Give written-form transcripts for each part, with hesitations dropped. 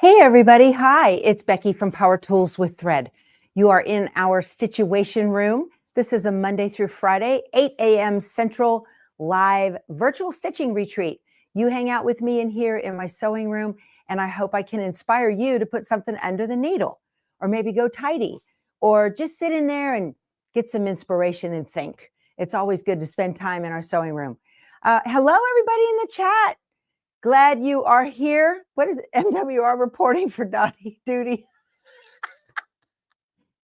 Hey everybody, hi, it's Becky from Power Tools with Thread. You are in our Stitchuation room. This is a Monday through Friday, 8 a.m. Central live virtual stitching retreat. You hang out with me in here in my sewing room, and I hope I can inspire you to put something under the needle, or maybe go tidy, or just sit in there and get some inspiration and think. It's always good to spend time in our sewing room. Hello everybody in the chat. Glad you are here. What is it? MWR reporting for Dottie duty?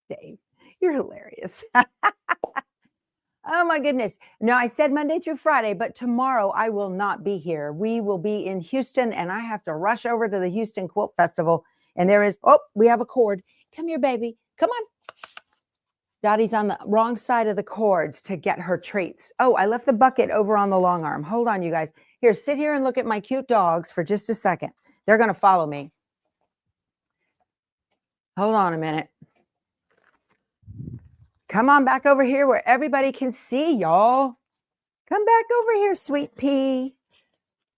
Dave, you're hilarious. Oh my goodness. No, I said Monday through Friday, but tomorrow I will not be here. We will be in Houston, and I have to rush over to the Houston Quilt Festival. And there is, oh, we have a cord. Come here, baby. Come on. Dottie's on the wrong side of the cords to get her treats. Oh, I left the bucket over on the long arm. Hold on, you guys. Here, sit here and look at my cute dogs for just a second. They're going to follow me. Hold on a minute. Come on back over here where everybody can see y'all. Come back over here, sweet pea.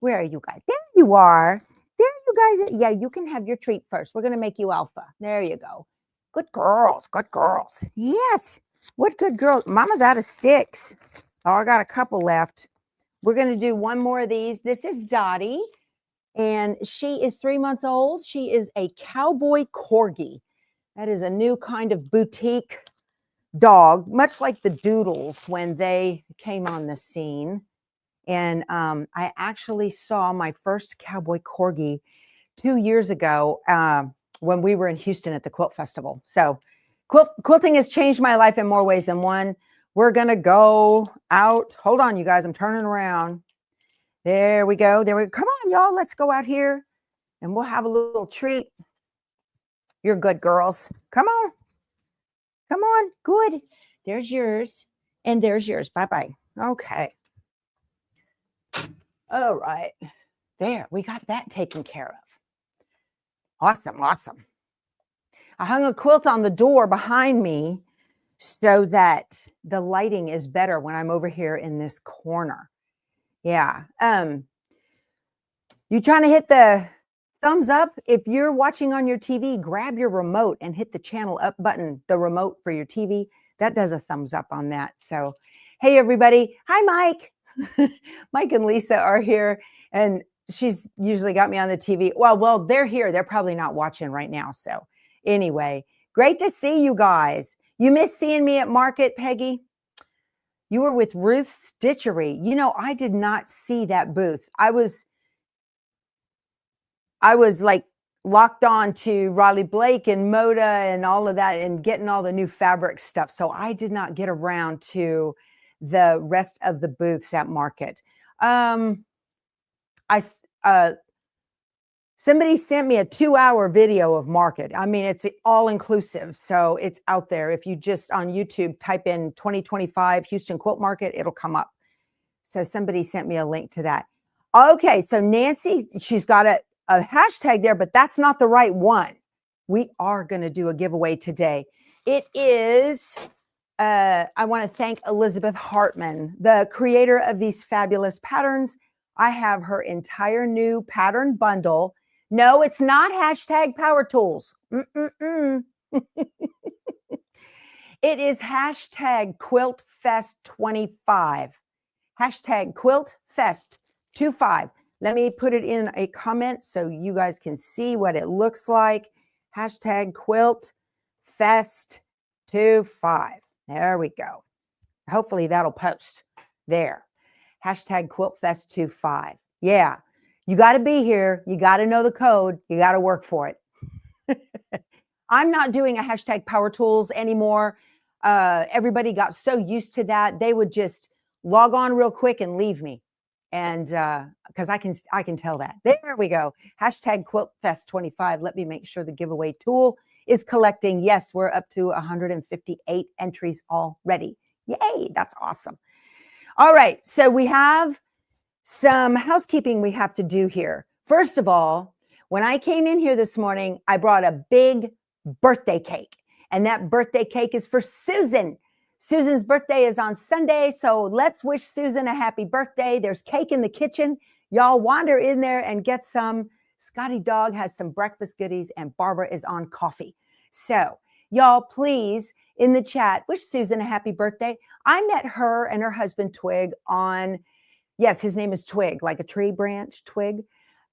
Where are you guys? There you are. There you guys. Yeah, you can have your treat first. We're going to make you alpha. There you go. Good girls. Good girls. Yes. What good girls. Mama's out of sticks. Oh, I got a couple left. We're going to do one more of these. This is Dottie, and she is 3 months old. She is a cowboy corgi. That is a new kind of boutique dog, much like the Doodles when they came on the scene. And I actually saw my first cowboy corgi 2 years ago when we were in Houston at the Quilt Festival. So quilting has changed my life in more ways than one. We're going to go out. Hold on, you guys. I'm turning around. There we go. There we go. Come on, y'all. Let's go out here and we'll have a little treat. You're good girls. Come on. Come on. Good. There's yours. And there's yours. Bye-bye. Okay. All right. There. We got that taken care of. Awesome. Awesome. I hung a quilt on the door behind me so that the lighting is better when I'm over here in this corner. Yeah. You trying to hit the thumbs up? If you're watching on your TV, grab your remote and hit the channel up button, the remote for your TV. That does a thumbs up on that. So, hey, everybody. Hi, Mike. Mike and Lisa are here, and she's usually got me on the TV. Well, they're here. They're probably not watching right now. So anyway, great to see you guys. You miss seeing me at market, Peggy? You were with Ruth's Stitchery. You know, I did not see that booth. I was like locked on to Riley Blake and Moda and all of that and getting all the new fabric stuff. So I did not get around to the rest of the booths at market. Somebody sent me a 2-hour video of market. I mean, it's all inclusive. So it's out there. If you just on YouTube type in 2025 Houston Quilt Market, it'll come up. So somebody sent me a link to that. Okay. So Nancy, she's got a hashtag there, but that's not the right one. We are going to do a giveaway today. It is, I want to thank Elizabeth Hartman, the creator of these fabulous patterns. I have her entire new pattern bundle. No, it's not hashtag Power Tools. It is hashtag Quilt Fest 25. Hashtag Quilt Fest 25. Let me put it in a comment so you guys can see what it looks like. Hashtag Quilt Fest 25. There we go. Hopefully that'll post there. Hashtag Quilt Fest 25. Yeah. You got to be here. You got to know the code. You got to work for it. I'm not doing a hashtag Power Tools anymore. Everybody got so used to that. They would just log on real quick and leave me. And because I can tell that. There we go. Hashtag Quilt Fest 25. Let me make sure the giveaway tool is collecting. Yes, we're up to 158 entries already. Yay, that's awesome. All right, so we have some housekeeping we have to do here. First of all, when I came in here this morning, I brought a big birthday cake, and that birthday cake is for Susan. Susan's birthday is on Sunday, so let's wish Susan a happy birthday. There's cake in the kitchen. Y'all wander in there and get some Scotty Dog has some breakfast goodies, and Barbara is on coffee. So y'all, please, in the chat, wish Susan a happy birthday. I met her and her husband Twig on, yes, his name is Twig, like a tree branch, Twig.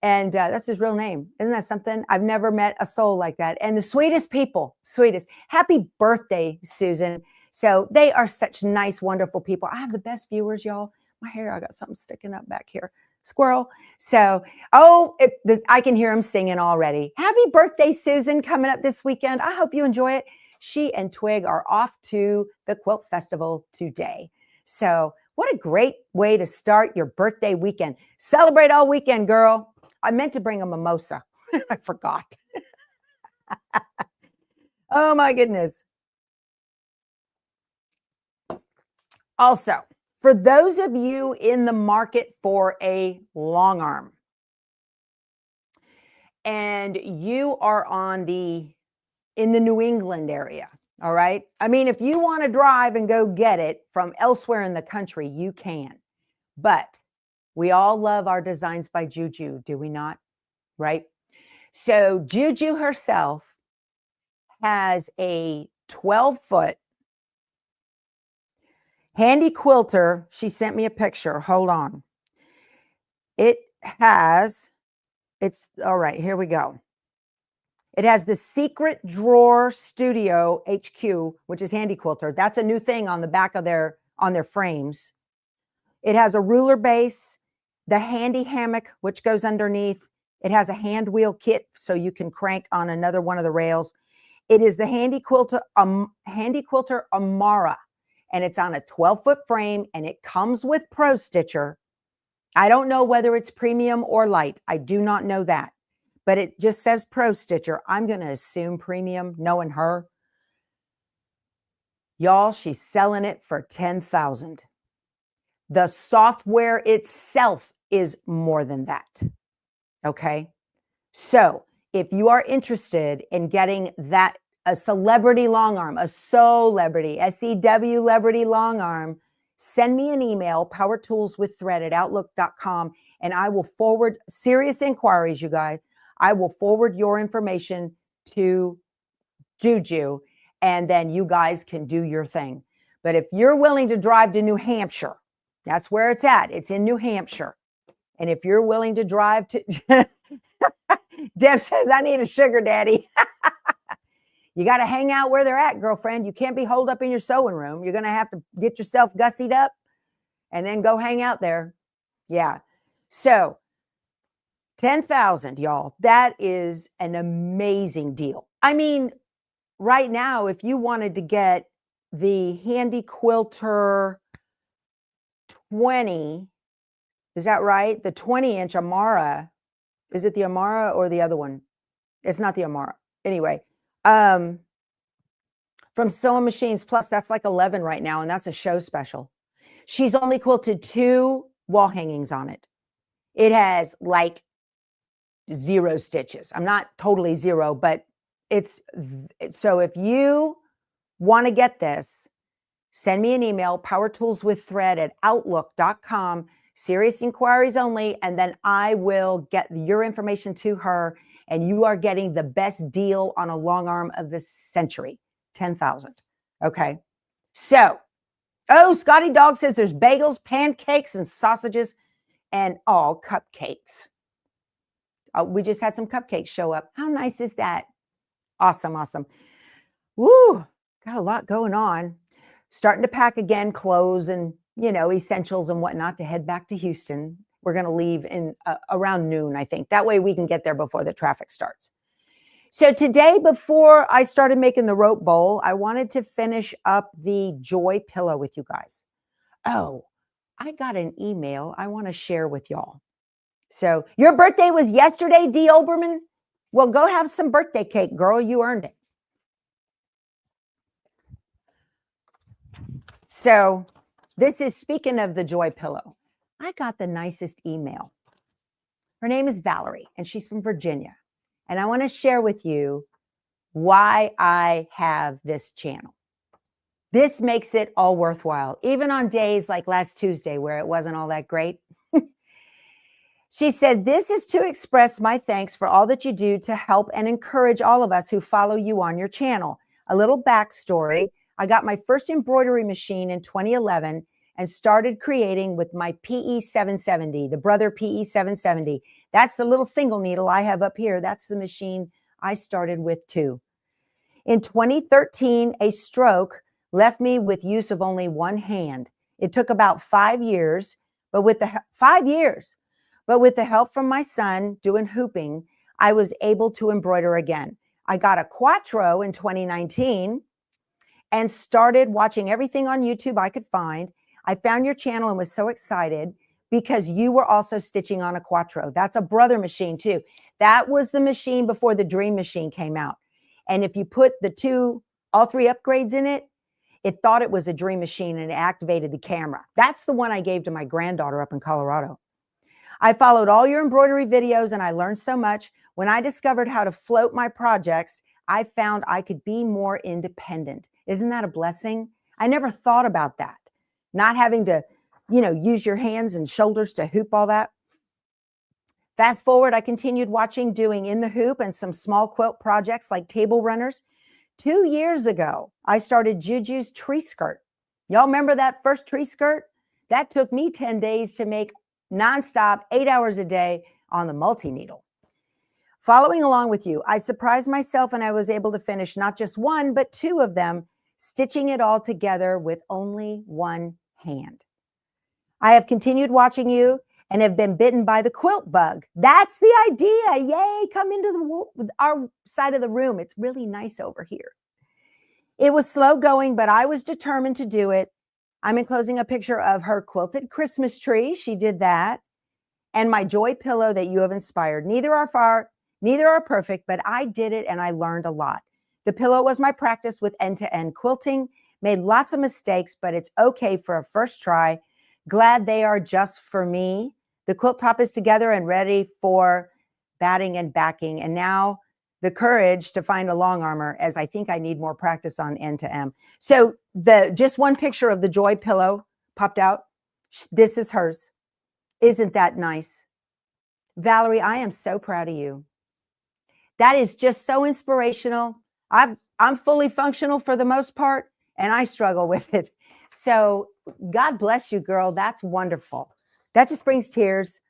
And that's his real name. Isn't that something? I've never met a soul like that. And the sweetest people, sweetest. Happy birthday, Susan. So they are such nice, wonderful people. I have the best viewers, y'all. My hair, I got something sticking up back here. Squirrel. So, I can hear him singing already. Happy birthday, Susan, coming up this weekend. I hope you enjoy it. She and Twig are off to the Quilt Festival today. So what a great way to start your birthday weekend. Celebrate all weekend, girl. I meant to bring a mimosa. I forgot. Oh my goodness. Also, for those of you in the market for a long arm and you are in the New England area, all right? I mean, if you want to drive and go get it from elsewhere in the country, you can. But we all love our designs by Juju, do we not? Right? So Juju herself has a 12-foot handy quilter. She sent me a picture. Hold on. It's all right. Here we go. It has the Secret Drawer Studio HQ, which is handy quilter. That's a new thing on the back of on their frames. It has a ruler base, the handy hammock, which goes underneath. It has a hand wheel kit, so you can crank on another one of the rails. It is the handy quilter Amara, and it's on a 12-foot frame, and it comes with Pro Stitcher. I don't know whether it's premium or light. I do not know that, but it just says Pro Stitcher. I'm going to assume premium, knowing her. Y'all, she's selling it for $10,000. The software itself is more than that. Okay. So if you are interested in getting a celebrity long arm, a celebrity, SEW celebrity long arm, send me an email, powertoolswiththread@outlook.com, and I will forward serious inquiries, you guys. I will forward your information to Juju, and then you guys can do your thing. But if you're willing to drive to New Hampshire, that's where it's at. It's in New Hampshire. And if you're willing to drive to, Deb says, I need a sugar daddy. You got to hang out where they're at, girlfriend. You can't be holed up in your sewing room. You're going to have to get yourself gussied up and then go hang out there. Yeah. So 10,000, y'all. That is an amazing deal. I mean, right now, if you wanted to get the Handy Quilter 20, is that right? The 20-inch Amara. Is it the Amara or the other one? It's not the Amara. Anyway, from Sewing Machines Plus, that's like 11 right now, and that's a show special. She's only quilted 2 wall hangings on it. It has like 0 stitches. I'm not totally 0, but so if you want to get this, send me an email, powertoolswiththread@outlook.com. Serious inquiries only, and then I will get your information to her, and you are getting the best deal on a long arm of the century, 10,000. Okay. So, Scotty Dog says there's bagels, pancakes, and sausages, and all cupcakes. We just had some cupcakes show up. How nice is that? Awesome, awesome. Woo, got a lot going on. Starting to pack again, clothes and, essentials and whatnot to head back to Houston. We're going to leave in around noon, I think. That way we can get there before the traffic starts. So today, before I started making the rope bowl, I wanted to finish up the Joy pillow with you guys. Oh, I got an email I want to share with y'all. So your birthday was yesterday, Dee Oberman? Well, go have some birthday cake, girl. You earned it. So this is, speaking of the Joy pillow, I got the nicest email. Her name is Valerie, and she's from Virginia. And I want to share with you why I have this channel. This makes it all worthwhile, even on days like last Tuesday where it wasn't all that great. She said, this is to express my thanks for all that you do to help and encourage all of us who follow you on your channel. A little backstory. I got my first embroidery machine in 2011 and started creating with my PE 770, the Brother PE 770. That's the little single needle I have up here. That's the machine I started with too. In 2013, a stroke left me with use of only one hand. It took about 5 years, but with the 5 years, but with the help from my son doing hooping, I was able to embroider again. I got a Quattro in 2019 and started watching everything on YouTube I could find. I found your channel and was so excited because you were also stitching on a Quattro. That's a Brother machine too. That was the machine before the Dream machine came out. And if you put all three upgrades in it, it thought it was a Dream machine and it activated the camera. That's the one I gave to my granddaughter up in Colorado. I followed all your embroidery videos and I learned so much. When I discovered how to float my projects, I found I could be more independent. Isn't that a blessing? I never thought about that. Not having to, use your hands and shoulders to hoop all that. Fast forward, I continued watching, doing in the hoop and some small quilt projects like table runners. 2 years ago, I started Juju's tree skirt. Y'all remember that first tree skirt? That took me 10 days to make nonstop, 8 hours a day on the multi-needle. Following along with you, I surprised myself and I was able to finish not just one, but 2 of them, stitching it all together with only one hand. I have continued watching you and have been bitten by the quilt bug. That's the idea. Yay, come into our side of the room. It's really nice over here. It was slow going, but I was determined to do it. I'm enclosing a picture of her quilted Christmas tree. She did that. And my joy pillow that you have inspired. Neither are perfect, but I did it and I learned a lot. The pillow was my practice with end-to-end quilting. Made lots of mistakes, but it's okay for a first try. Glad they are just for me. The quilt top is together and ready for batting and backing. And now the courage to find a long armor, as I think I need more practice on end to M. So just one picture of the joy pillow popped out. This is hers. Isn't that nice? Valerie, I am so proud of you. That is just so inspirational. I'm fully functional for the most part, and I struggle with it. So God bless you, girl. That's wonderful. That just brings tears.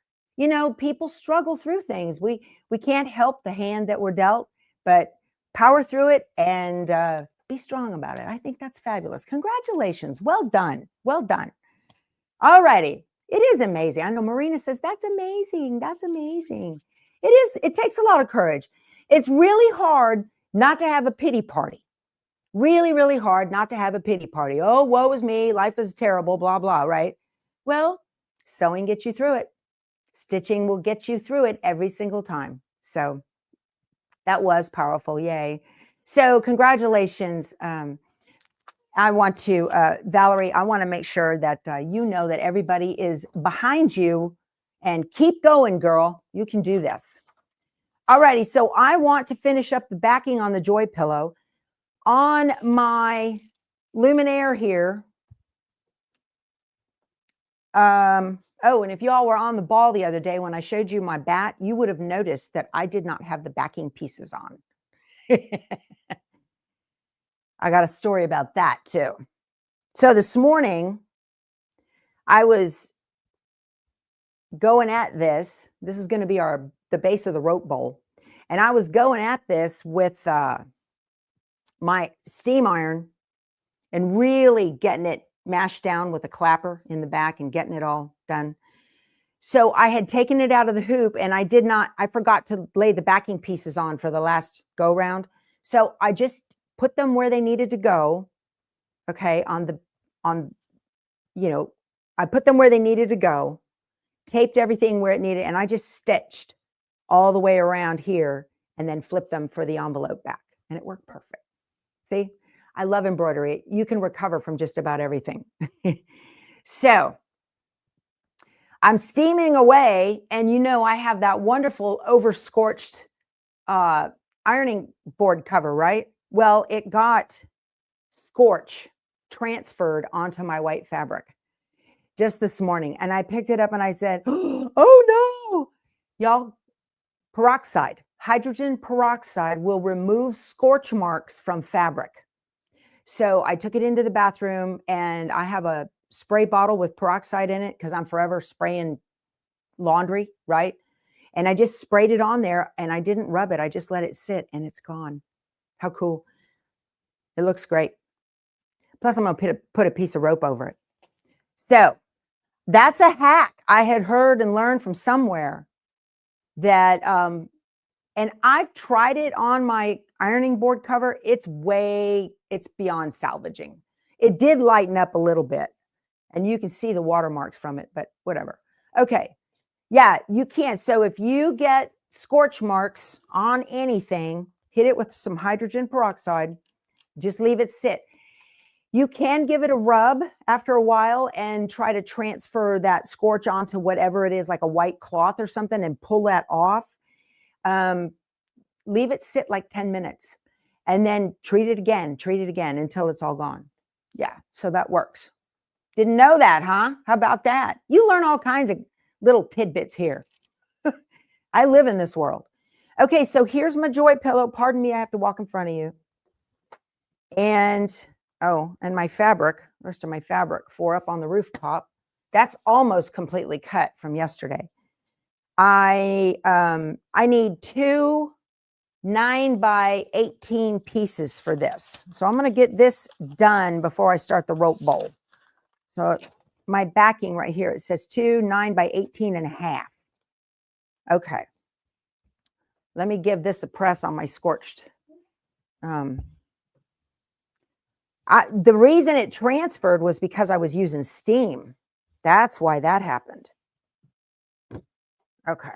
People struggle through things. We can't help the hand that we're dealt, but power through it and be strong about it. I think that's fabulous. Congratulations. Well done. Well done. All righty. It is amazing. I know Marina says, that's amazing. That's amazing. It is. It takes a lot of courage. It's really hard not to have a pity party. Really, really hard not to have a pity party. Oh, woe is me. Life is terrible, blah, blah, right? Well, sewing gets you through it. Stitching will get you through it every single time. So that was powerful. Yay. So congratulations. I want to, Valerie, I want to make sure that you know that everybody is behind you and keep going, girl. You can do this. All righty. So I want to finish up the backing on the joy pillow. On my luminaire here. Oh, and if y'all were on the ball the other day when I showed you my bat, you would have noticed that I did not have the backing pieces on. I got a story about that too. So this morning, I was going at this. This is going to be the base of the rope bowl. And I was going at this with my steam iron and really getting it mashed down with a clapper in the back and getting it all done. So I had taken it out of the hoop and I forgot to lay the backing pieces on for the last go round. So I just put them where they needed to go. Okay. I put them where they needed to go, taped everything where it needed. And I just stitched all the way around here and then flipped them for the envelope back. And it worked perfect. See, I love embroidery. You can recover from just about everything. So I'm steaming away, and I have that wonderful over-scorched ironing board cover, right? Well, it got scorch transferred onto my white fabric just this morning, and I picked it up and I said, oh no, Y'all, peroxide, hydrogen peroxide will remove scorch marks from fabric. So I took it into the bathroom and I have a spray bottle with peroxide in it because I'm forever spraying laundry, right? And I just sprayed it on there and I didn't rub it. I just let it sit and it's gone. How cool. It looks great. Plus I'm going to put a piece of rope over it. So that's a hack I had heard and learned from somewhere that, and I've tried it on my ironing board cover. It's beyond salvaging. It did lighten up a little bit and you can see the watermarks from it, but whatever. Okay. Yeah, you can. So if you get scorch marks on anything, hit it with some hydrogen peroxide, just leave it sit. You can give it a rub after a while and try to transfer that scorch onto whatever it is, like a white cloth or something, and pull that off. Leave it sit like 10 minutes and then treat it again until it's all gone. Yeah, so that works. Didn't know that, huh? How about that? You learn all kinds of little tidbits here. I live in this world. Okay, so here's my joy pillow. Pardon me, I have to walk in front of you. And, oh, and my fabric, rest of my fabric for up on the rooftop. That's almost completely cut from yesterday. I need 2 9x18 pieces for this. So I'm going to get this done before I start the rope bowl. So my backing right here, it says 2 9x18.5. Okay. Let me give this a press on my scorched. The reason it transferred was because I was using steam. That's why that happened. Okay.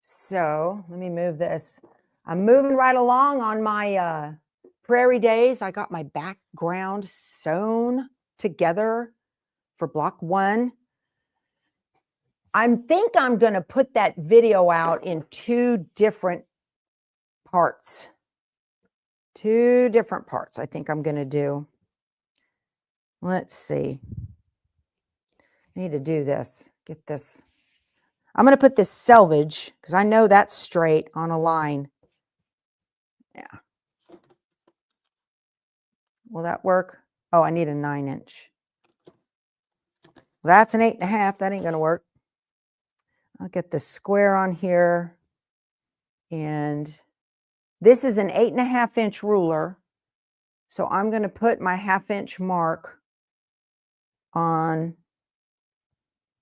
So let me move this. I'm moving right along on my prairie days. I got my background sewn together for block 1. I think I'm going to put that video out in 2 different parts. 2 different parts I think I'm going to do. Let's see. I need to do this. Get this. I'm going to put this selvage because I know that's straight on a line. Yeah. Will that work? Oh, I need a 9-inch. Well, that's an 8.5. That ain't going to work. I'll get the square on here. And this is an 8.5-inch ruler. So I'm going to put my 1/2-inch mark on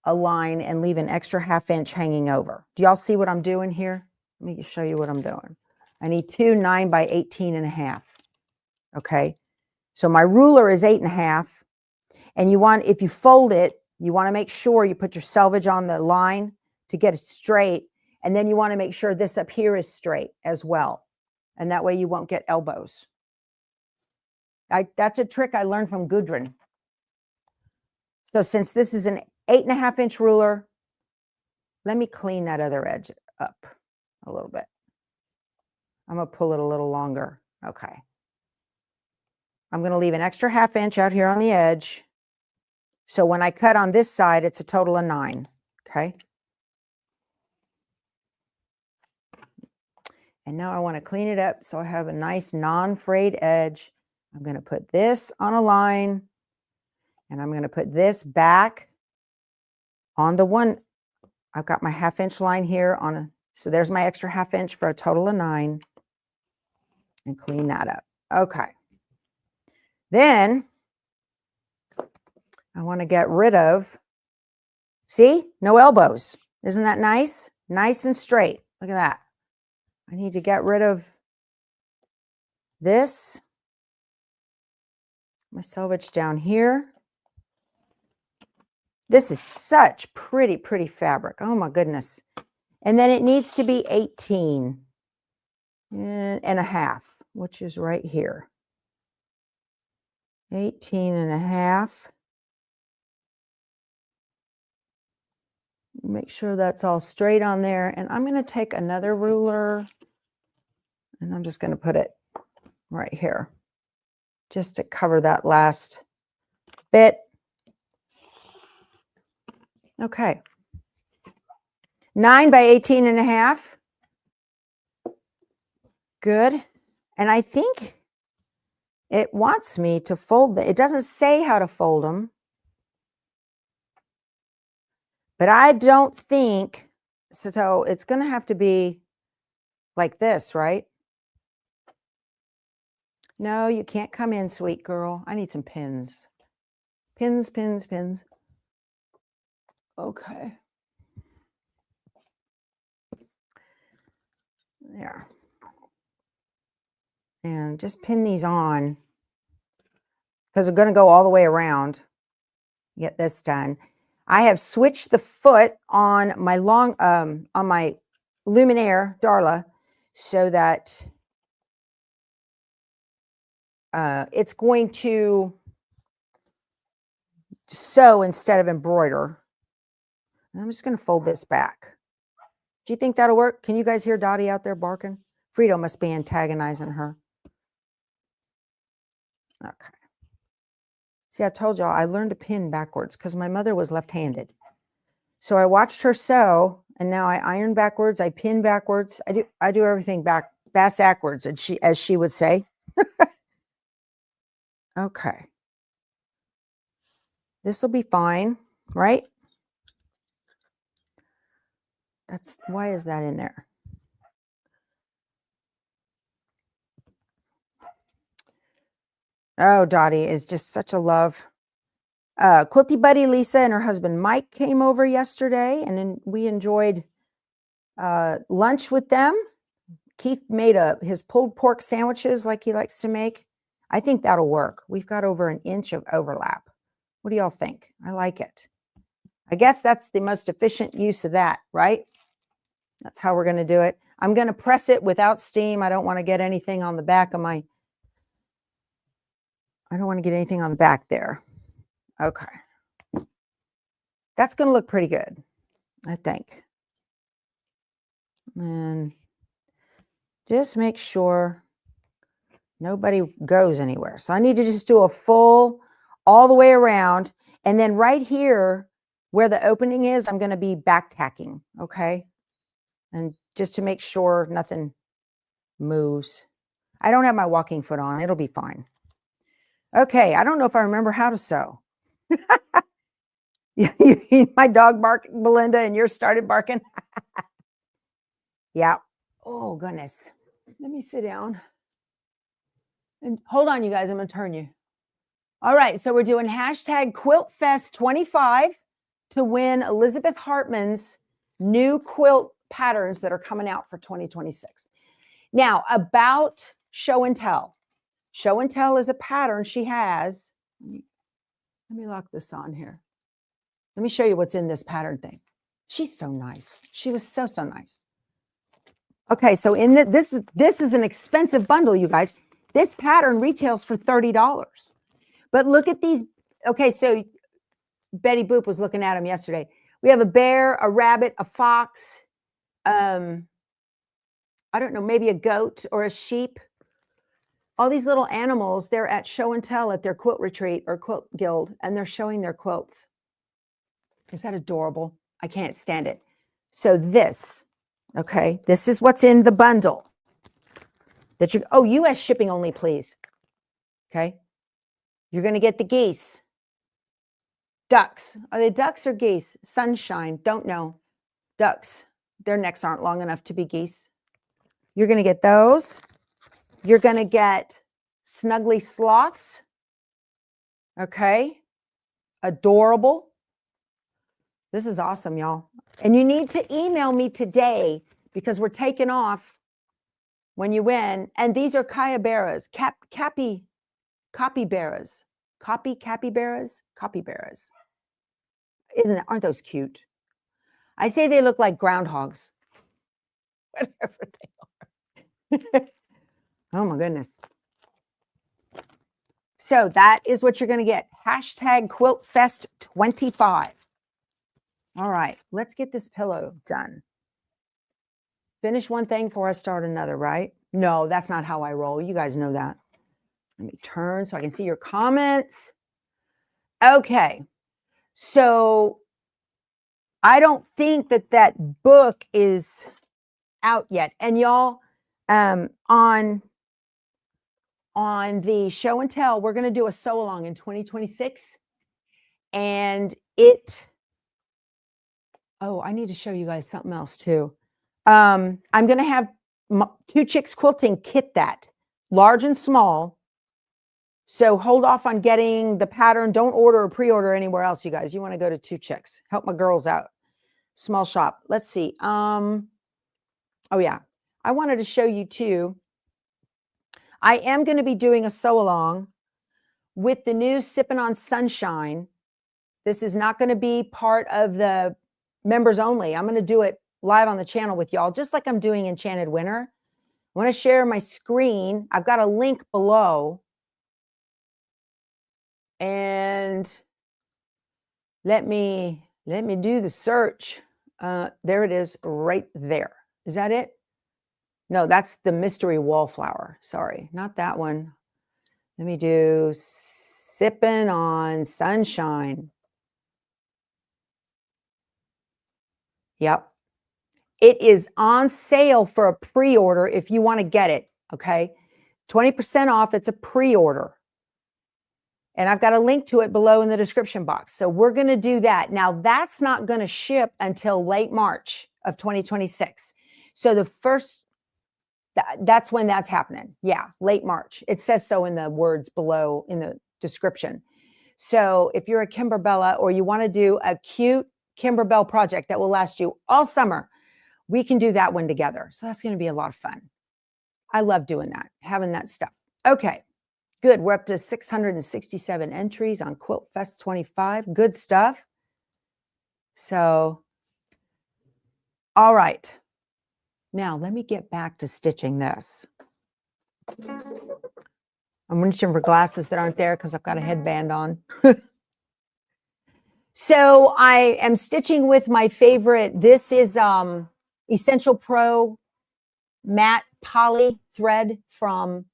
a line and leave an extra 1/2 inch hanging over. Do y'all see what I'm doing here? Let me show you what I'm doing. I need 2 9x18.5. Okay. So my ruler is 8.5. And you want, if you fold it, you want to make sure you put your selvage on the line to get it straight. And then you want to make sure this up here is straight as well. And that way you won't get elbows. That's a trick I learned from Gudrun. So since this is an 8.5-inch ruler, let me clean that other edge up a little bit. I'm going to pull it a little longer. Okay. I'm going to leave an extra 1/2 inch out here on the edge. So when I cut on this side, it's a total of 9. Okay. And now I want to clean it up so I have a nice non-frayed edge. I'm going to put this on a line and I'm going to put this back on the one. I've got my 1/2 inch line here on a, so there's my extra 1/2 inch for a total of 9 and clean that up. Okay. Then I want to get rid of, see, no elbows. Isn't that nice? Nice and straight. Look at that. I need to get rid of this. My selvage down here. This is such pretty, pretty fabric. Oh my goodness. And then it needs to be 18.5, which is right here. 18.5. Make sure that's all straight on there. And I'm going to take another ruler and I'm just going to put it right here just to cover that last bit. Okay. 9 by 18 and a half. Good. And I think it wants me to fold it. It doesn't say how to fold them. But I don't think, so it's going to have to be like this, right? No, you can't come in, sweet girl. I need some pins. Pins, pins, pins. Okay. There. And just pin these on because we're going to go all the way around. Get this done. I have switched the foot on my on my Luminaire Darla so that it's going to sew instead of embroider. I'm just going to fold this back. Do you think that'll work? Can you guys hear Dottie out there barking? Frito must be antagonizing her. Okay. See, I told y'all I learned to pin backwards because my mother was left-handed. So I watched her sew, and now I iron backwards, I pin backwards. I do everything backwards, as she would say. Okay. This will be fine, right? Why is that in there? Oh, Dottie is just such a love. Quilty Buddy Lisa and her husband Mike came over yesterday, and then we enjoyed lunch with them. Keith made his pulled pork sandwiches like he likes to make. I think that'll work. We've got over an inch of overlap. What do y'all think? I like it. I guess that's the most efficient use of that, right? That's how we're going to do it. I'm going to press it without steam. I don't want to get anything on the back of I don't want to get anything on the back there. Okay. That's going to look pretty good, I think. And just make sure nobody goes anywhere. So I need to just do a full all the way around. And then right here where the opening is, I'm going to be back tacking. Okay. And just to make sure nothing moves. I don't have my walking foot on. It'll be fine. Okay. I don't know if I remember how to sew. My dog barked, Belinda, and yours started barking. Yeah. Oh, goodness. Let me sit down. And hold on, you guys. I'm going to turn you. All right. So we're doing hashtag QuiltFest25 to win Elizabeth Hartman's new quilt patterns that are coming out for 2026. Now, about show and tell. Show and tell is a pattern she has. Let me lock this on here. Let me show you what's in this pattern thing. She's so nice. She was so nice. Okay, so this is an expensive bundle, you guys. This pattern retails for $30. But look at these. Okay, so Betty Boop was looking at them yesterday. We have a bear, a rabbit, a fox, I don't know, maybe a goat or a sheep. All these little animals, they're at show and tell at their quilt retreat or quilt guild, and they're showing their quilts. Is that adorable? I can't stand it. So this, okay, this is what's in the bundle. US shipping only, please. Okay. You're going to get the geese. Ducks. Are they ducks or geese? Sunshine. Don't know. Ducks. Their necks aren't long enough to be geese. You're going to get those. You're going to get snuggly sloths. Okay. Adorable. This is awesome, y'all. And you need to email me today because we're taking off when you win. And these are capybaras, capybaras. Capybaras. Aren't those cute? I say they look like groundhogs. Whatever they are. Oh my goodness. So that is what you're going to get. Hashtag QuiltFest25. All right, let's get this pillow done. Finish one thing before I start another, right? No, that's not how I roll. You guys know that. Let me turn so I can see your comments. Okay, so I don't think that that book is out yet. And y'all, on the show and tell, we're going to do a sew along in 2026. And oh, I need to show you guys something else too. I'm going to have Two Chicks Quilting kit that, large and small. So hold off on getting the pattern. Don't order or pre-order anywhere else, you guys. You want to go to Two Chicks. Help my girls out. Small shop. Let's see. Oh yeah. I wanted to show you too. I am going to be doing a sew along with the new Sippin' on Sunshine. This is not going to be part of the members only. I'm going to do it live on the channel with y'all, just like I'm doing Enchanted Winter. I want to share my screen. I've got a link below. And let me do the search. There it is right there. Is that it? No, that's the mystery wallflower. Sorry, not that one. Let me do Sippin' on Sunshine. Yep. It is on sale for a pre-order if you want to get it, okay? 20% off. It's a pre-order. And I've got a link to it below in the description box. So we're going to do that. Now, that's not going to ship until late March of 2026. So the first, that's when that's happening. Yeah, late March. It says so in the words below in the description. So if you're a Kimberbella or you want to do a cute Kimberbell project that will last you all summer, we can do that one together. So that's going to be a lot of fun. I love doing that, having that stuff. Okay. Good. We're up to 667 entries on Quilt Fest 25. Good stuff. So, all right. Now, let me get back to stitching this. I'm reaching for glasses that aren't there because I've got a headband on. So, I am stitching with my favorite. This is Essential Pro matte poly thread from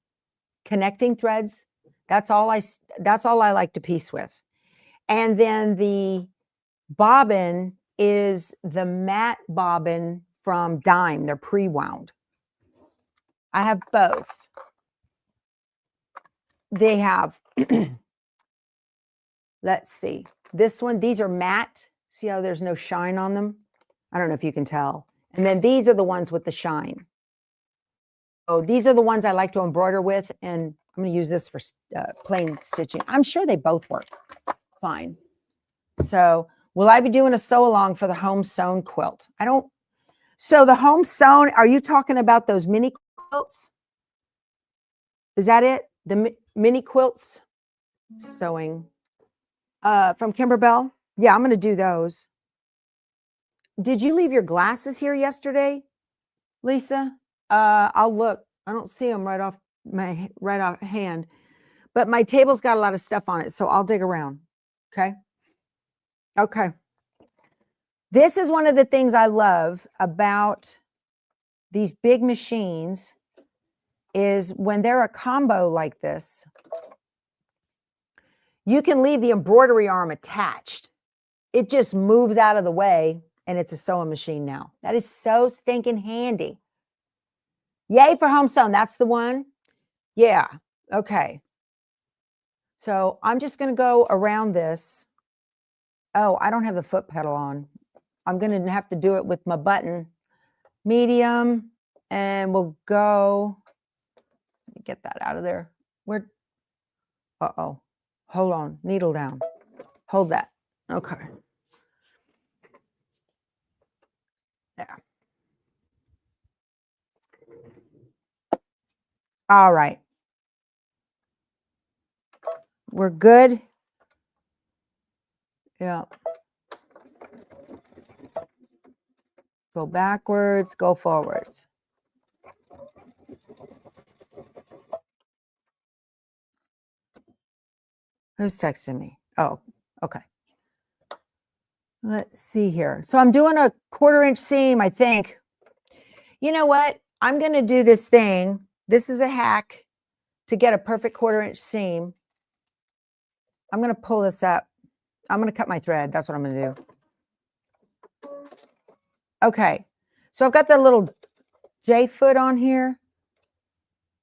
Connecting Threads. That's all I like to piece with. And then the bobbin is the matte bobbin from Dime. They're pre-wound. I have both. They have, let's see, this one, these are matte. See how there's no shine on them? I don't know if you can tell. And then these are the ones with the shine. Oh, these are the ones I like to embroider with, and I'm going to use this for plain stitching. I'm sure they both work fine. So will I be doing a sew along for the home sewn quilt? So the home sewn, are you talking about those mini quilts? Is that it? The mini quilts sewing from Kimberbell? Yeah, I'm going to do those. Did you leave your glasses here yesterday, Lisa? I'll look. I don't see them right off hand, but my table's got a lot of stuff on it, so I'll dig around. Okay. Okay. This is one of the things I love about these big machines is when they're a combo like this, you can leave the embroidery arm attached. It just moves out of the way and it's a sewing machine now. That is so stinking handy. Yay for home sewn. That's the one. Yeah. Okay. So I'm just going to go around this. Oh, I don't have the foot pedal on. I'm going to have to do it with my button. Medium. And we'll go. Let me get that out of there. Uh-oh. Hold on. Needle down. Hold that. Okay. There. All right. We're good. Yeah. Go backwards, go forwards. Who's texting me? Oh, okay. Let's see here. So I'm doing a 1/4 inch seam, I think. You know what? I'm going to do this thing. This is a hack to get a perfect 1/4 inch seam. I'm going to pull this up. I'm going to cut my thread. That's what I'm going to do. Okay, so I've got the little J foot on here.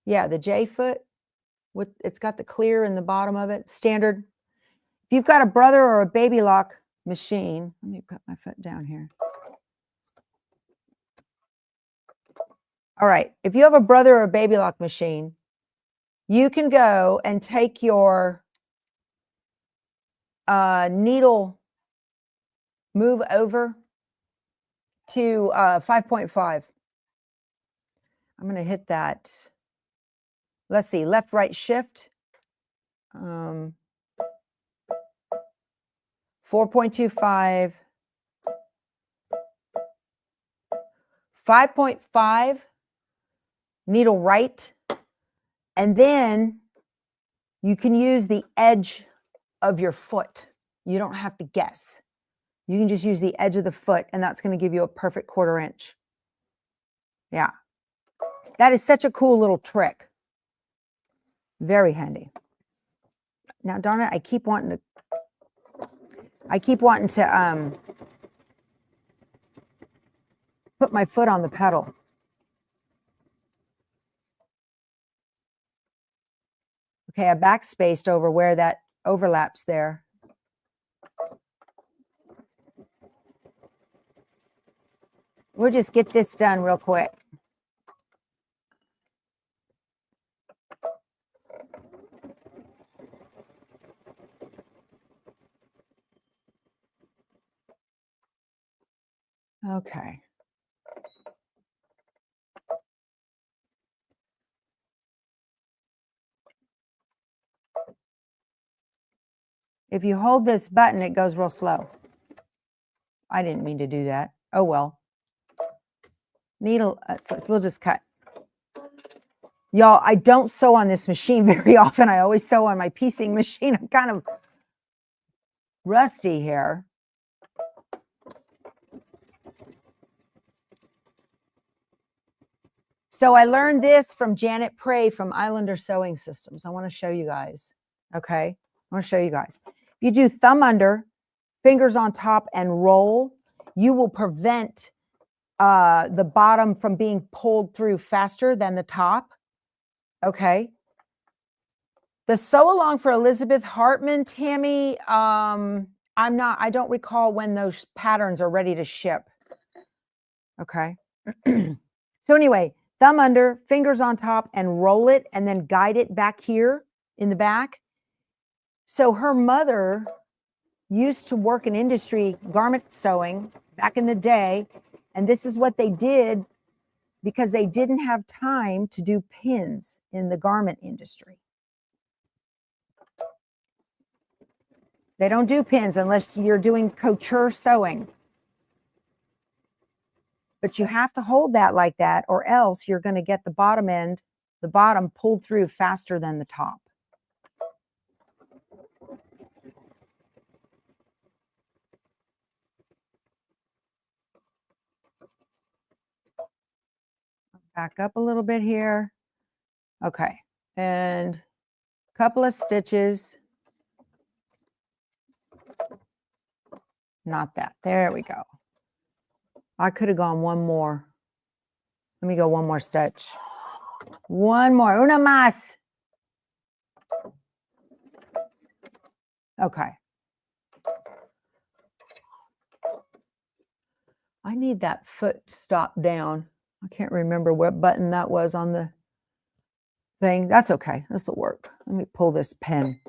Yeah, the J foot. It's got the clear in the bottom of it, standard. If you've got a brother or a baby lock machine, let me put my foot down here. All right, if you have a brother or a baby lock machine, you can go and take your needle, move over to 5.5. I'm going to hit that. Let's see, left, right, shift. 4.25. 5.5, needle right. And then you can use the edge of your foot. You don't have to guess. You can just use the edge of the foot, and that's going to give you a perfect 1/4 inch. Yeah. That is such a cool little trick. Very handy. Now, darn it, I keep wanting to put my foot on the pedal. Okay, I backspaced over where that overlaps there. We'll just get this done real quick. Okay. If you hold this button, it goes real slow. I didn't mean to do that. Oh, well. Needle, we'll just cut. Y'all, I don't sew on this machine very often. I always sew on my piecing machine. I'm kind of rusty here. So I learned this from Janet Prey from Islander Sewing Systems. I want to show you guys. Okay, I want to show you guys. You do thumb under, fingers on top, and roll. You will prevent the bottom from being pulled through faster than the top. Okay. The sew along for Elizabeth Hartman, Tammy, I don't recall when those patterns are ready to ship. Okay. So anyway, thumb under, fingers on top, and roll it, and then guide it back here in the back. So her mother used to work in industry garment sewing back in the day, and this is what they did because they didn't have time to do pins in the garment industry. They don't do pins unless you're doing couture sewing. But you have to hold that like that, or else you're going to get the bottom end, the bottom pulled through faster than the top. Back up a little bit here. Okay, and a couple of stitches. Not that. There we go. I could have gone one more. Let me go one more stitch. One more. Una más. Okay. I need that foot stop down. I can't remember what button that was on the thing. That's okay. This will work. Let me pull this pen.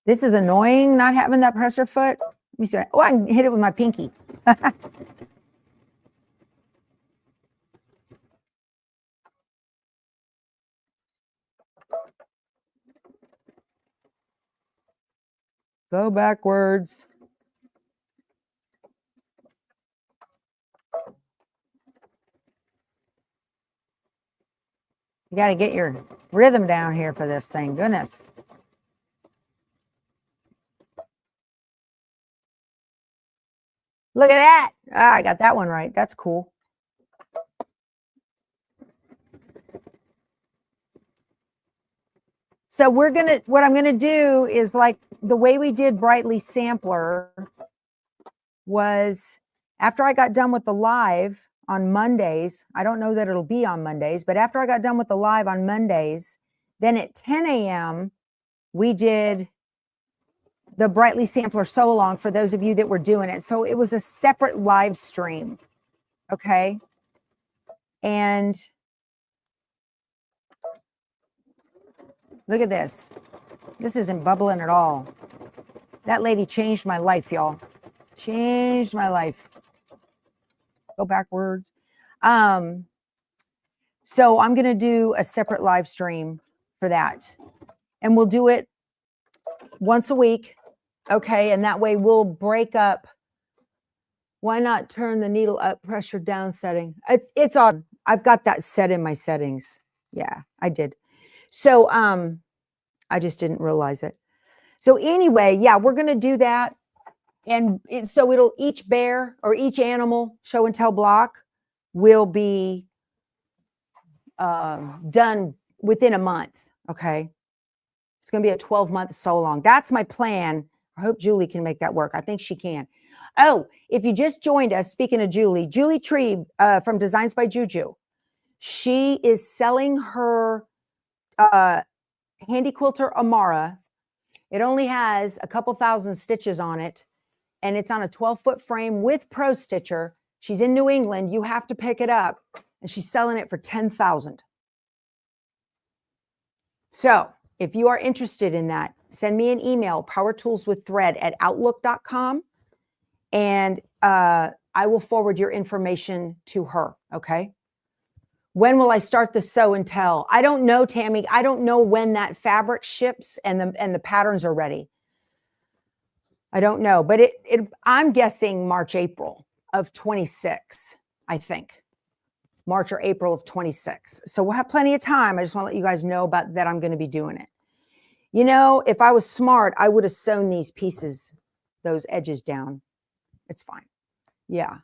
This is annoying, not having that presser foot. Let me see. Oh, I can hit it with my pinky. Go backwards. You got to get your rhythm down here for this thing. Goodness. Look at that. Ah, I got that one right. That's cool. So what I'm gonna do is like the way we did Brightly Sampler was after I got done with the live on Mondays. I don't know that it'll be on Mondays, but after I got done with the live on Mondays, then at 10 a.m. we did the Brightly Sampler sew along for those of you that were doing it. So it was a separate live stream. Okay. And look at this. This isn't bubbling at all. That lady changed my life, y'all. Changed my life. Go backwards. So I'm going to do a separate live stream for that. And we'll do it once a week. Okay. And that way we'll break up. Why not turn the needle up, pressure down setting? It's on. I've got that set in my settings. Yeah, I did. So I just didn't realize it. So anyway, yeah, we're going to do that. And so it'll each bear or each animal show and tell block will be done within a month. Okay. It's going to be a 12-month sew along. That's my plan. I hope Julie can make that work. I think she can. Oh, if you just joined us, speaking of Julie Tree from Designs by Juju, she is selling her handy quilter Amara. It only has a couple thousand stitches on it, and it's on a 12-foot frame with Pro Stitcher. She's in New England. You have to pick it up, and she's selling it for $10,000. So if you are interested in that, send me an email, powertoolswiththread@outlook.com, and I will forward your information to her. Okay. When will I start the sew and tell? I don't know, Tammy. I don't know when that fabric ships and the patterns are ready. I don't know, but I'm guessing March, April of 26, I think. March or April of 26. So we'll have plenty of time. I just want to let you guys know about that. I'm going to be doing it. You know, if I was smart, I would have sewn these pieces, those edges down. It's fine. Yeah.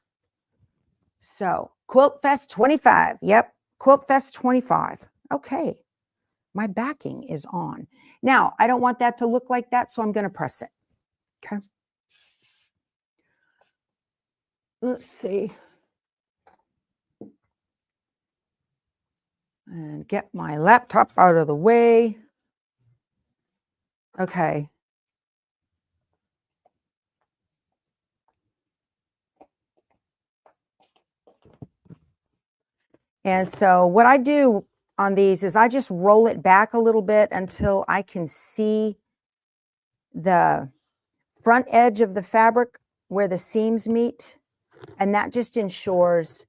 So Quilt Fest 25. Yep. Quilt Fest 25. Okay. My backing is on. Now, I don't want that to look like that, so I'm going to press it. Okay. Let's see. And get my laptop out of the way. Okay. And so what I do on these is I just roll it back a little bit until I can see the front edge of the fabric where the seams meet. And that just ensures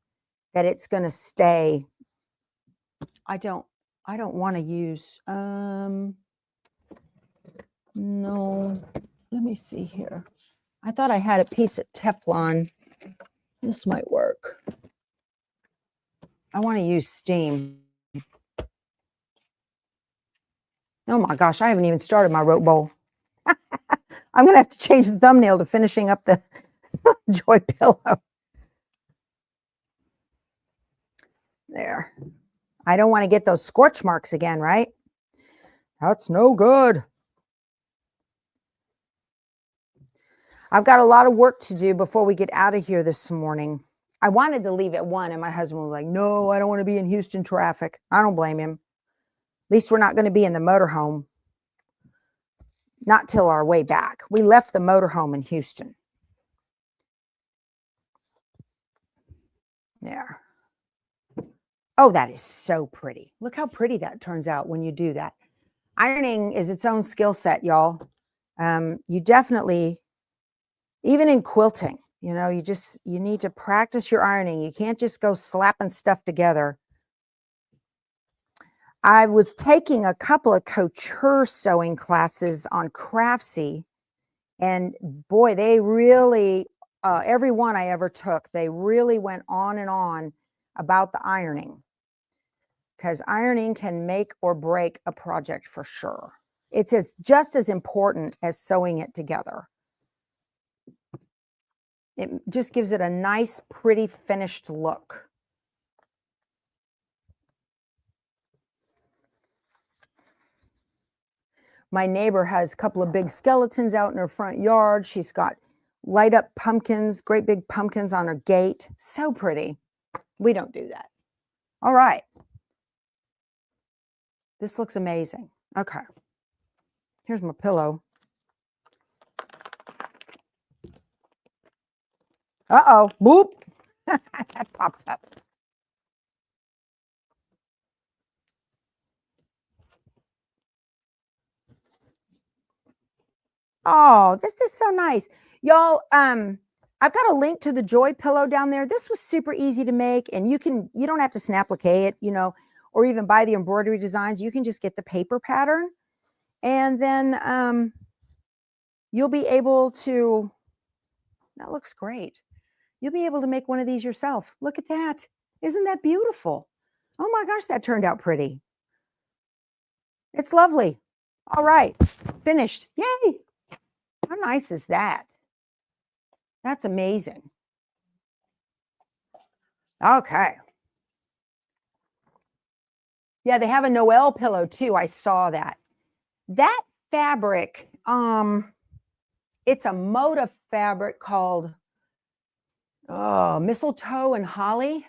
that it's going to stay. I don't want to use, no, let me see here. I thought I had a piece of Teflon. This might work. I want to use steam. Oh my gosh, I haven't even started my rope bowl. I'm going to have to change the thumbnail to finishing up the Joy pillow. There. I don't want to get those scorch marks again, right? That's no good. I've got a lot of work to do before we get out of here this morning. I wanted to leave at 1, and my husband was like, no, I don't want to be in Houston traffic. I don't blame him. At least we're not going to be in the motorhome. Not till our way back. We left the motorhome in Houston. There. Oh, that is so pretty. Look how pretty that turns out when you do that. Ironing is its own skill set, y'all. You definitely, even in quilting, you know, you need to practice your ironing. You can't just go slapping stuff together. I was taking a couple of couture sewing classes on Craftsy, and boy, they really, every one I ever took, they really went on and on about the ironing, because ironing can make or break a project for sure. It's just as important as sewing it together. It just gives it a nice, pretty, finished look. My neighbor has a couple of big skeletons out in her front yard. She's got light up pumpkins, great big pumpkins on her gate. So pretty. We don't do that. All right. This looks amazing. Okay. Here's my pillow. Uh-oh. Boop. That popped up. Oh, this is so nice. Y'all, I've got a link to the Joy pillow down there. This was super easy to make, and you don't have to snap-applique it, or even buy the embroidery designs. You can just get the paper pattern, and then you'll be able to, that looks great. You'll be able to make one of these yourself. Look at that. Isn't that beautiful? Oh my gosh, that turned out pretty. It's lovely. All right, finished. Yay. How nice is that? That's amazing. Okay. Yeah, they have a Noel pillow too. I saw that. That fabric, it's a motif fabric called mistletoe and holly.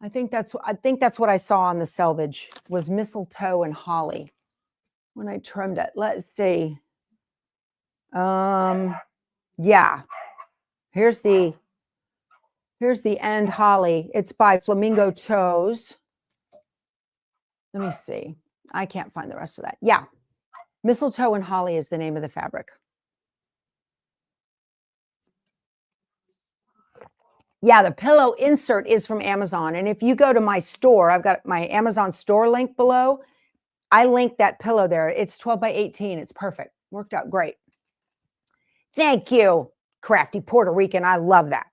I think that's what I saw on the selvage was mistletoe and holly when I trimmed it. Let's see. Yeah. Here's the end holly. It's by Flamingo Toes. Let me see. I can't find the rest of that. Yeah. Mistletoe and holly is the name of the fabric. Yeah, the pillow insert is from Amazon. And if you go to my store, I've got my Amazon store link below. I linked that pillow there. It's 12 by 18. It's perfect. Worked out great. Thank you, Crafty Puerto Rican. I love that.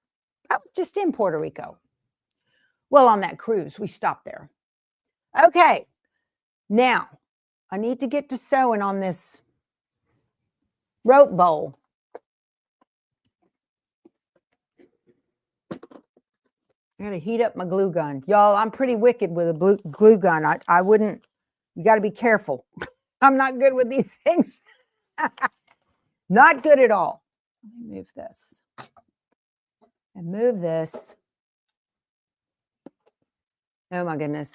I was just in Puerto Rico. Well, on that cruise, we stopped there. Okay. Now, I need to get to sewing on this rope bowl. I got to heat up my glue gun. Y'all, I'm pretty wicked with a glue gun. I wouldn't, you got to be careful. I'm not good with these things. Not good at all. Let me move this and move this. Oh my goodness.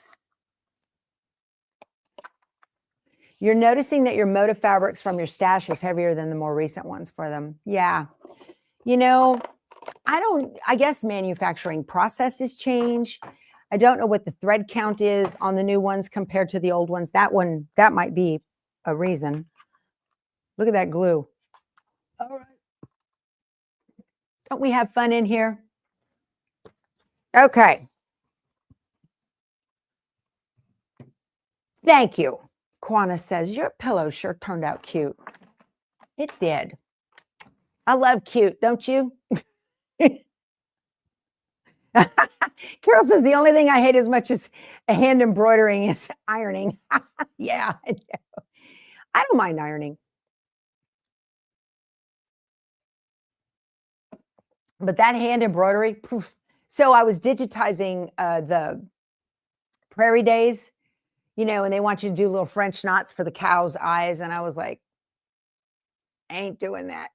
You're noticing that your motif fabrics from your stash is heavier than the more recent ones for them. Yeah. I guess manufacturing processes change. I don't know what the thread count is on the new ones compared to the old ones. That might be a reason. Look at that glue. All right. Don't we have fun in here? Okay. Thank you. Quana says, your pillow sure turned out cute. It did. I love cute, don't you? Carol says, the only thing I hate as much as hand embroidering is ironing. Yeah, I don't mind ironing. But that hand embroidery, poof. So I was digitizing the Prairie Days, and they want you to do little French knots for the cow's eyes. And I was like, I ain't doing that.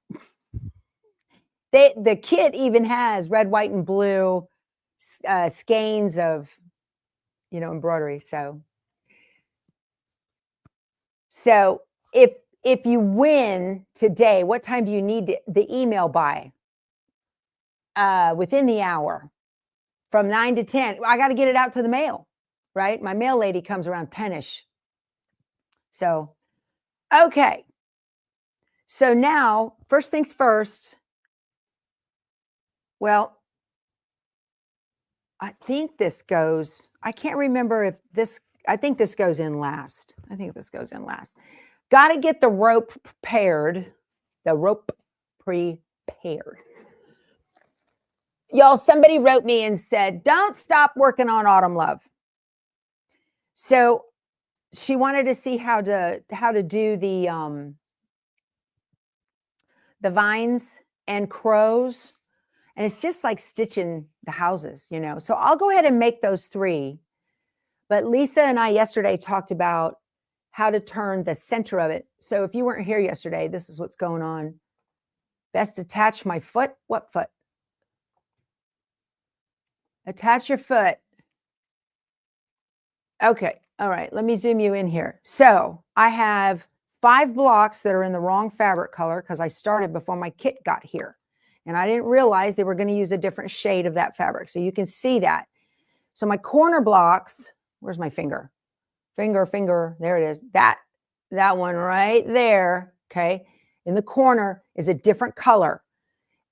The kit even has red, white, and blue skeins of, embroidery. So if you win today, what time do you need the email by? Within the hour, from 9 to 10. I got to get it out to the mail, right? My mail lady comes around 10-ish. So, okay. So now, first things first. Well, I think this goes, I can't remember if this, I think this goes in last. Got to get the rope prepared. Y'all, somebody wrote me and said, don't stop working on Autumn Love. So she wanted to see how to do the vines and crows. And it's just like stitching the houses, So I'll go ahead and make those 3. But Lisa and I yesterday talked about how to turn the center of it. So if you weren't here yesterday, this is what's going on. Best attach my foot. What foot? Attach your foot. Okay. All right. Let me zoom you in here. So I have 5 blocks that are in the wrong fabric color because I started before my kit got here. And I didn't realize they were going to use a different shade of that fabric. So you can see that. So my corner blocks, where's my finger? Finger, there it is. That one right there, okay, in the corner is a different color.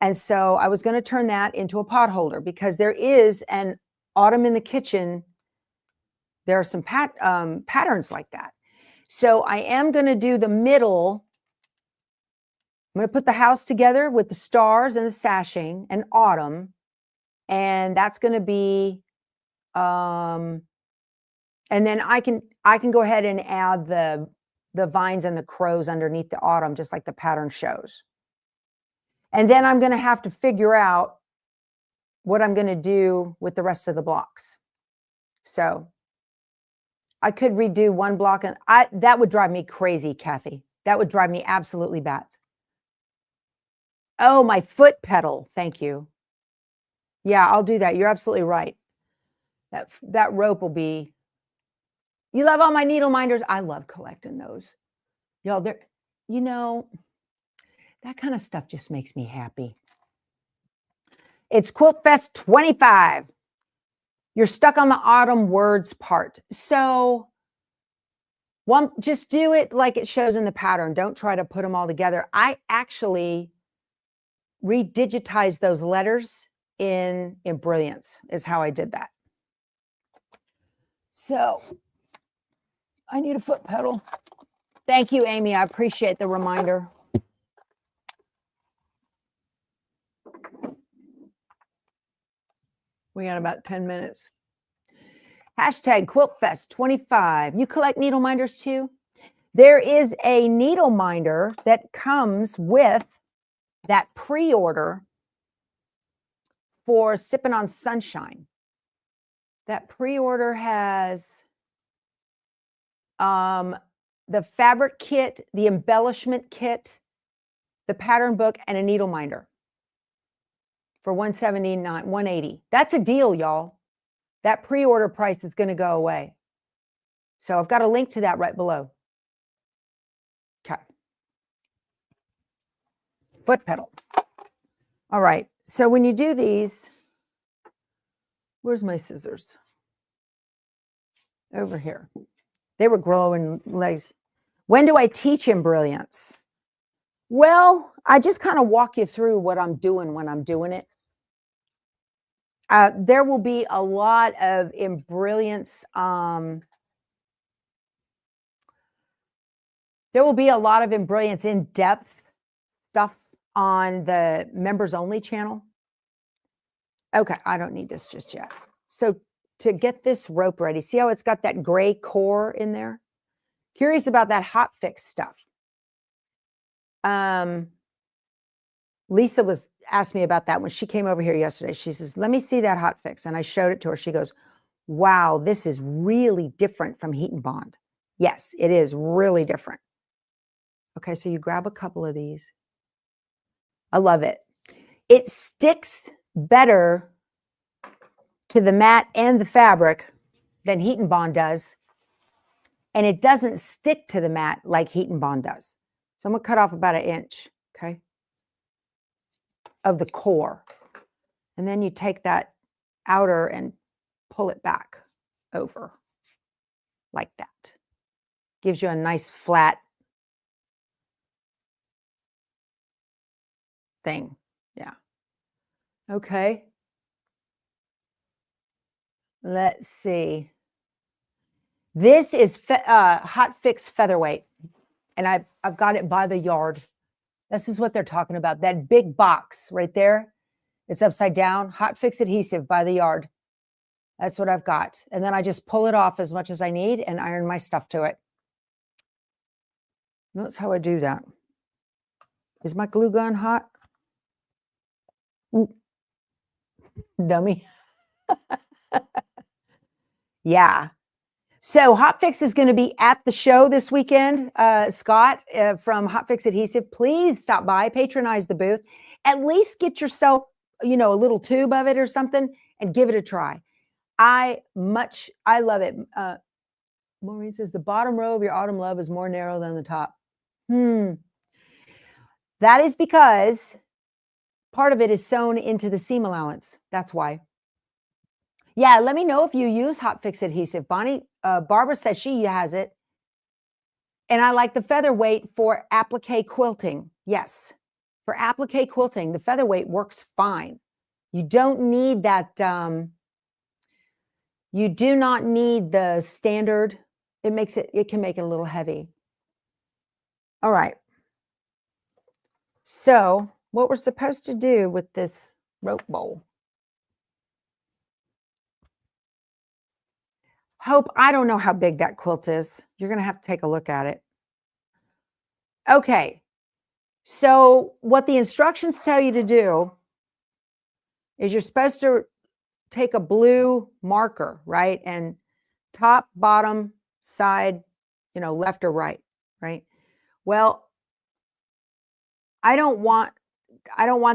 And so I was going to turn that into a pot holder because there is an Autumn in the Kitchen. There are some patterns like that. So I am going to do the middle. I'm going to put the house together with the stars and the sashing and autumn. And that's going to be, and then I can go ahead and add the vines and the crows underneath the autumn, just like the pattern shows. And then I'm going to have to figure out what I'm going to do with the rest of the blocks. So I could redo one block, and that would drive me crazy, Kathy. That would drive me absolutely bats. Oh, my foot pedal. Thank you. Yeah, I'll do that. You're absolutely right. That rope will be. You love all my needle minders. I love collecting those. Y'all, they're, you know, that kind of stuff just makes me happy. It's Quilt Fest 25. You're stuck on the autumn words part. So just do it like it shows in the pattern. Don't try to put them all together. I actually redigitized those letters in Brilliance is how I did that. So I need a foot pedal. Thank you, Amy. I appreciate the reminder. We got about 10 minutes. Hashtag QuiltFest 25. You collect needle minders too? There is a needle minder that comes with that pre-order for Sipping on Sunshine. That pre-order has the fabric kit, the embellishment kit, the pattern book, and a needle minder for $179, $180. That's a deal, y'all. That pre-order price is going to go away. So I've got a link to that right below. Okay. Foot pedal. All right. So when you do these, where's my scissors? Over here. They were growing legs. When do I teach in Brilliance? Well, I just kind of walk you through what I'm doing when I'm doing it. There will be a lot of in Brilliance. There will be a lot of in Brilliance in-depth stuff on the members only channel. Okay, I don't need this just yet. So to get this rope ready, see how it's got that gray core in there? Curious about that hot fix stuff. Lisa asked me about that when she came over here yesterday. She says, let me see that hot fix. And I showed it to her. She goes, wow, this is really different from Heat and Bond. Yes, it is really different. Okay, so you grab a couple of these. I love it. It sticks better to the mat and the fabric than Heat and Bond does. And it doesn't stick to the mat like Heat and Bond does. So I'm going to cut off about 1 inch, okay, of the core. And then you take that outer and pull it back over like that. Gives you a nice flat thing. Yeah. Okay. Let's see. This is Hot Fix Featherweight, and I've got it by the yard. This is what they're talking about. That big box right there. It's upside down. Hot Fix adhesive by the yard. That's what I've got. And then I just pull it off as much as I need and iron my stuff to it. That's how I do that. Is my glue gun hot? Ooh. Dummy. Yeah. So Hotfix is going to be at the show this weekend. Scott from Hotfix Adhesive, please stop by, patronize the booth. At least get yourself, a little tube of it or something and give it a try. I love it. Maureen says the bottom row of your autumn love is more narrow than the top. That is because part of it is sewn into the seam allowance. That's why. Yeah, let me know if you use Hotfix adhesive. Barbara says she has it. And I like the featherweight for applique quilting. Yes, for applique quilting, the featherweight works fine. You don't need that. You do not need the standard. It can make it a little heavy. All right. So what we're supposed to do with this rope bowl. Hope, I don't know how big that quilt is. You're going to have to take a look at it. Okay. So what the instructions tell you to do is you're supposed to take a blue marker, right? And top, bottom, side, left or right, right? Well, I don't want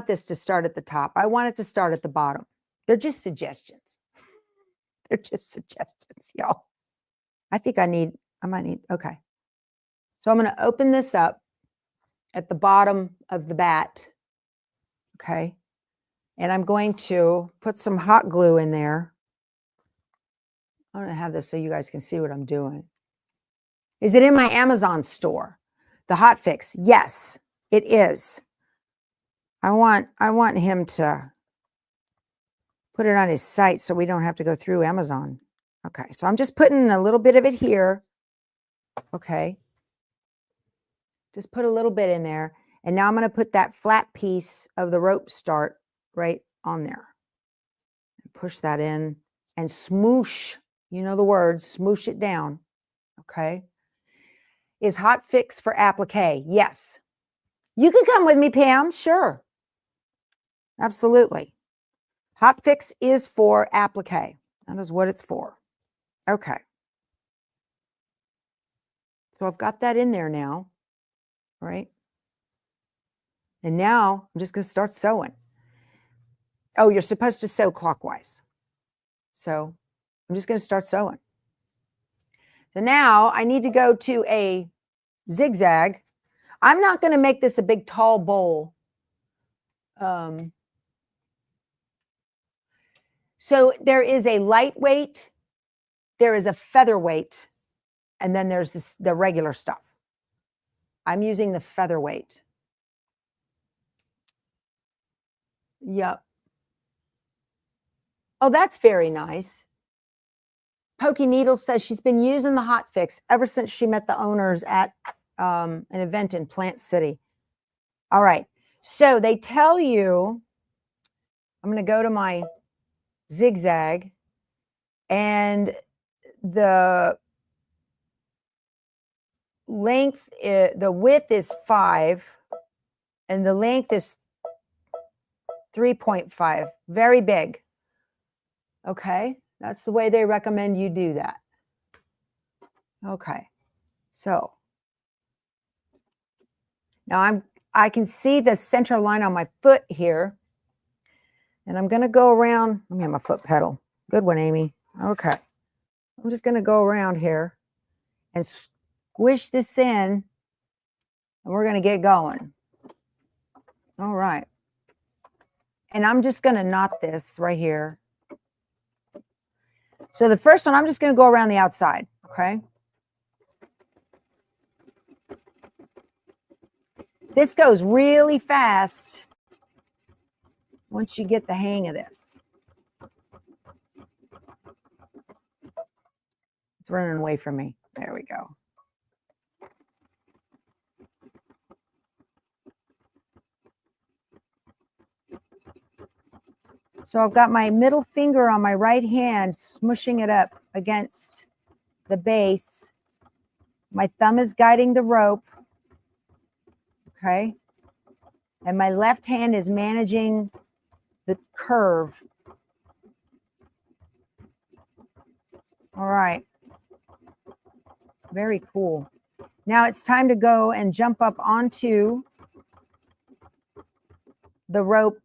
this to start at the top. I want it to start at the bottom. They're just suggestions. They're just suggestions, y'all. I might need, okay. So I'm going to open this up at the bottom of the bat, okay? And I'm going to put some hot glue in there. I'm going to have this so you guys can see what I'm doing. Is it in my Amazon store? The Hotfix? Yes, it is. I want him to put it on his site so we don't have to go through Amazon. Okay, so I'm just putting a little bit of it here. Okay. Just put a little bit in there. And now I'm going to put that flat piece of the rope start right on there. Push that in and smoosh. You know the word, smoosh it down. Okay. Is Hotfix for applique? Yes. You can come with me, Pam. Sure. Absolutely. Hotfix is for applique. That is what it's for. Okay. So I've got that in there now. Right? And now I'm just going to start sewing. Oh, you're supposed to sew clockwise. So I'm just going to start sewing. So now I need to go to a zigzag. I'm not going to make this a big tall bowl. So there is a lightweight, there is a featherweight, and then there's the regular stuff. I'm using the featherweight. Yep. Oh, that's very nice. Pokey Needles says she's been using the Hotfix ever since she met the owners at an event in Plant City. All right. So they tell you, I'm going to go to my zigzag, and the length, the width is 5, and the length is 3.5. Very big. Okay. That's the way they recommend you do that. Okay. So now I can see the center line on my foot here. And I'm going to go around. Let me have my foot pedal. Good one, Amy. Okay. I'm just going to go around here and squish this in. And we're going to get going. All right. And I'm just going to knot this right here. So the first one, I'm just going to go around the outside. Okay. This goes really fast once you get the hang of this. It's running away from me. There we go. So I've got my middle finger on my right hand, smushing it up against the base. My thumb is guiding the rope. Okay. And my left hand is managing the curve. All right. Very cool. Now it's time to go and jump up onto the rope,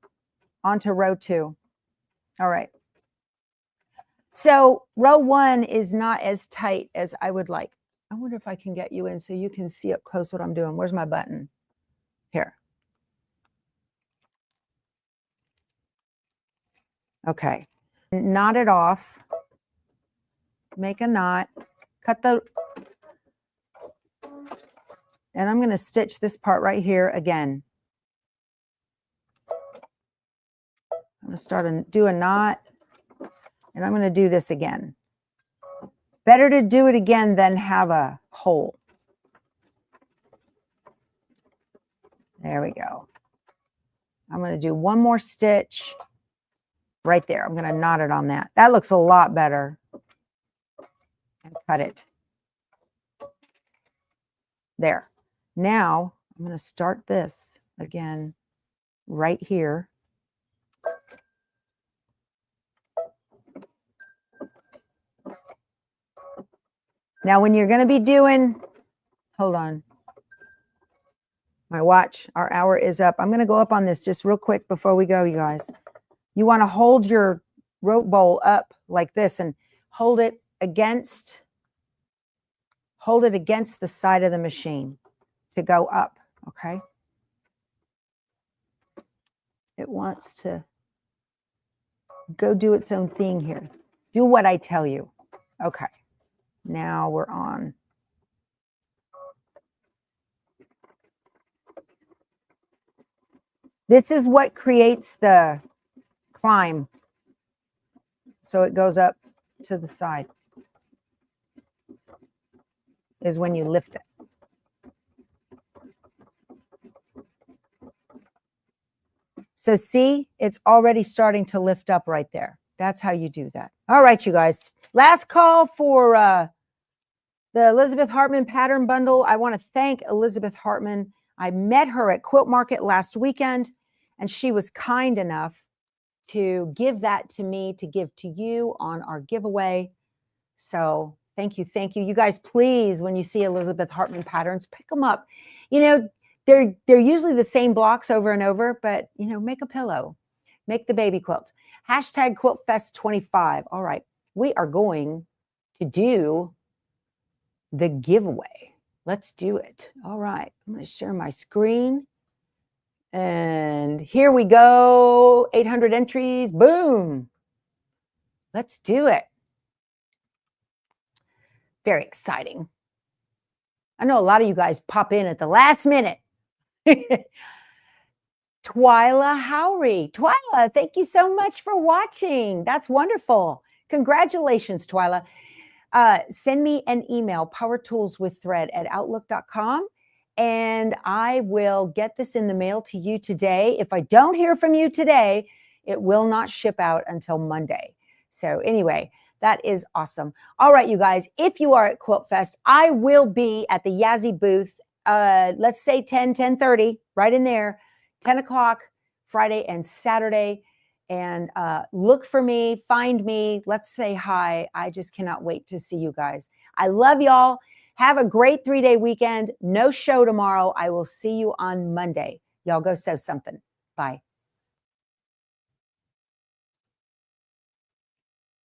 onto row 2. All right. So row 1 is not as tight as I would like. I wonder if I can get you in so you can see up close what I'm doing. Where's my button? Here. Okay. Knot it off. Make a knot. Cut the... And I'm going to stitch this part right here again. I'm going to do a knot. And I'm going to do this again. Better to do it again than have a hole. There we go. I'm going to do one more stitch right there. I'm going to knot it on that. That looks a lot better. And cut it. There. Now I'm going to start this again right here. Now when you're going to be doing, hold on. My watch, our hour is up. I'm going to go up on this just real quick before we go, you guys. You want to hold your rope bowl up like this and hold it against the side of the machine to go up, okay? It wants to go do its own thing here. Do what I tell you. Okay, now we're on. This is what creates the climb. So it goes up to the side. Is when you lift it. So see, it's already starting to lift up right there. That's how you do that. All right, you guys. Last call for the Elizabeth Hartman pattern bundle. I want to thank Elizabeth Hartman. I met her at Quilt Market last weekend, and she was kind enough to give that to me to give to you on our giveaway. So thank you. Thank you. You guys, please, when you see Elizabeth Hartman patterns, pick them up. You know, they're usually the same blocks over and over, but, you know, make a pillow. Make the baby quilt. Hashtag QuiltFest25. All right. We are going to do the giveaway. Let's do it. All right. I'm going to share my screen. And here we go. 800 entries. Boom. Let's do it. Very exciting. I know a lot of you guys pop in at the last minute. Twyla Howry. Twyla, thank you so much for watching. That's wonderful. Congratulations, Twyla. Send me an email, powertoolswiththread@outlook.com, and I will get this in the mail to you today. If I don't hear from you today, it will not ship out until Monday. So anyway, that is awesome. All right, you guys, if you are at Quilt Fest, I will be at the Yazzie booth, let's say 10:30, right in there, 10 o'clock, Friday and Saturday. And look for me, find me, let's say hi. I just cannot wait to see you guys. I love y'all. Have a great 3-day weekend. No show tomorrow. I will see you on Monday. Y'all go sew something. Bye.